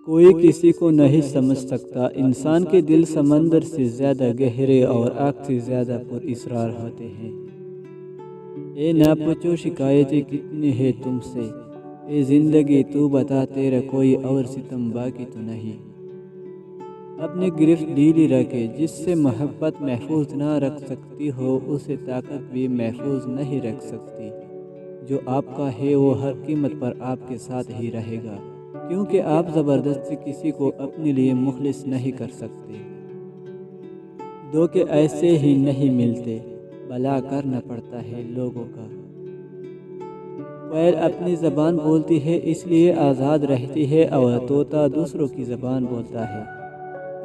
کوئی کسی کو نہیں سمجھ سکتا، انسان کے دل سمندر سے زیادہ گہرے اور آگ سے زیادہ پر اسرار ہوتے ہیں۔ اے نہ پوچھو شکایتیں کتنی ہے تم سے، اے زندگی تو بتا تیرا کوئی اور ستم باقی تو نہیں۔ اپنی گرفت ڈھیلی رکھے، جس سے محبت محفوظ نہ رکھ سکتی ہو اسے طاقت بھی محفوظ نہیں رکھ سکتی۔ جو آپ کا ہے وہ ہر قیمت پر آپ کے ساتھ ہی رہے گا، کیونکہ آپ زبردستی کسی کو اپنے لیے مخلص نہیں کر سکتے۔ دھوکے ایسے ہی نہیں ملتے، بھلا کرنا پڑتا ہے لوگوں کا۔ کوئل اپنی زبان بولتی ہے اس لیے آزاد رہتی ہے، اور طوطا دوسروں کی زبان بولتا ہے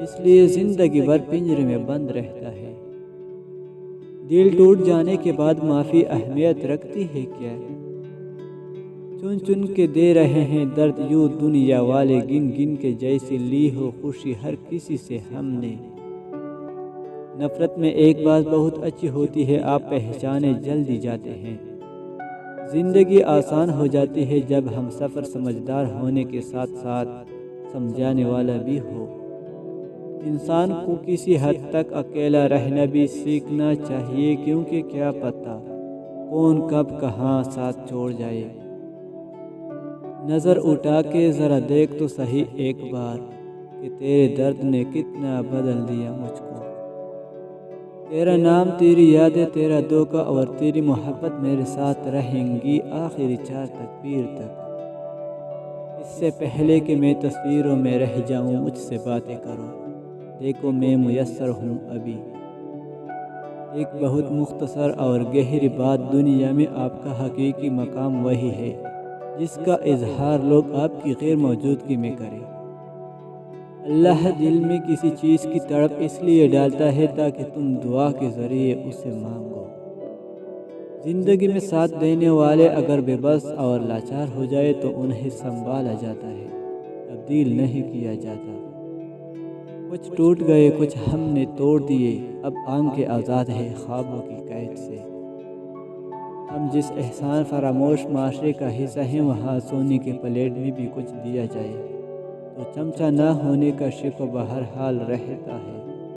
اس لیے زندگی بھر پنجرے میں بند رہتا ہے۔ دل ٹوٹ جانے کے بعد معافی اہمیت رکھتی ہے کیا؟ چن چن کے دے رہے ہیں درد یوں دنیا والے، گن گن کے جیسے لی ہو خوشی ہر کسی سے ہم نے۔ نفرت میں ایک بات بہت اچھی ہوتی ہے، آپ پہچانے جلدی جاتے ہیں۔ زندگی آسان ہو جاتی ہے جب ہم سفر سمجھدار ہونے کے ساتھ ساتھ سمجھانے والا بھی ہو۔ انسان کو کسی حد تک اکیلا رہنا بھی سیکھنا چاہیے، کیونکہ کیا پتہ کون کب کہاں ساتھ چھوڑ جائے۔ نظر اٹھا کے ذرا دیکھ تو صحیح ایک بار، کہ تیرے درد نے کتنا بدل دیا مجھ کو۔ تیرا نام، تیری یادیں، تیرا دھوکہ اور تیری محبت میرے ساتھ رہیں گی آخری چار تکبیر تک۔ اس سے پہلے کہ میں تصویروں میں رہ جاؤں، مجھ سے باتیں کرو، دیکھو میں میسر ہوں ابھی۔ ایک بہت مختصر اور گہری بات، دنیا میں آپ کا حقیقی مقام وہی ہے جس کا اظہار لوگ آپ کی غیر موجودگی میں کریں۔ اللہ دل میں کسی چیز کی تڑپ اس لیے ڈالتا ہے تاکہ تم دعا کے ذریعے اسے مانگو۔ زندگی میں ساتھ دینے والے اگر بے بس اور لاچار ہو جائے تو انہیں سنبھالا جاتا ہے، تبدیل نہیں کیا جاتا۔ کچھ ٹوٹ گئے، کچھ ہم نے توڑ دیے، اب آنکھیں آزاد ہے خوابوں کی قید سے۔ ہم جس احسان فراموش معاشرے کا حصہ ہیں، وہاں سونے کے پلیٹ میں بھی کچھ دیا جائے تو چمچہ نہ ہونے کا شکوہ بہرحال رہتا ہے۔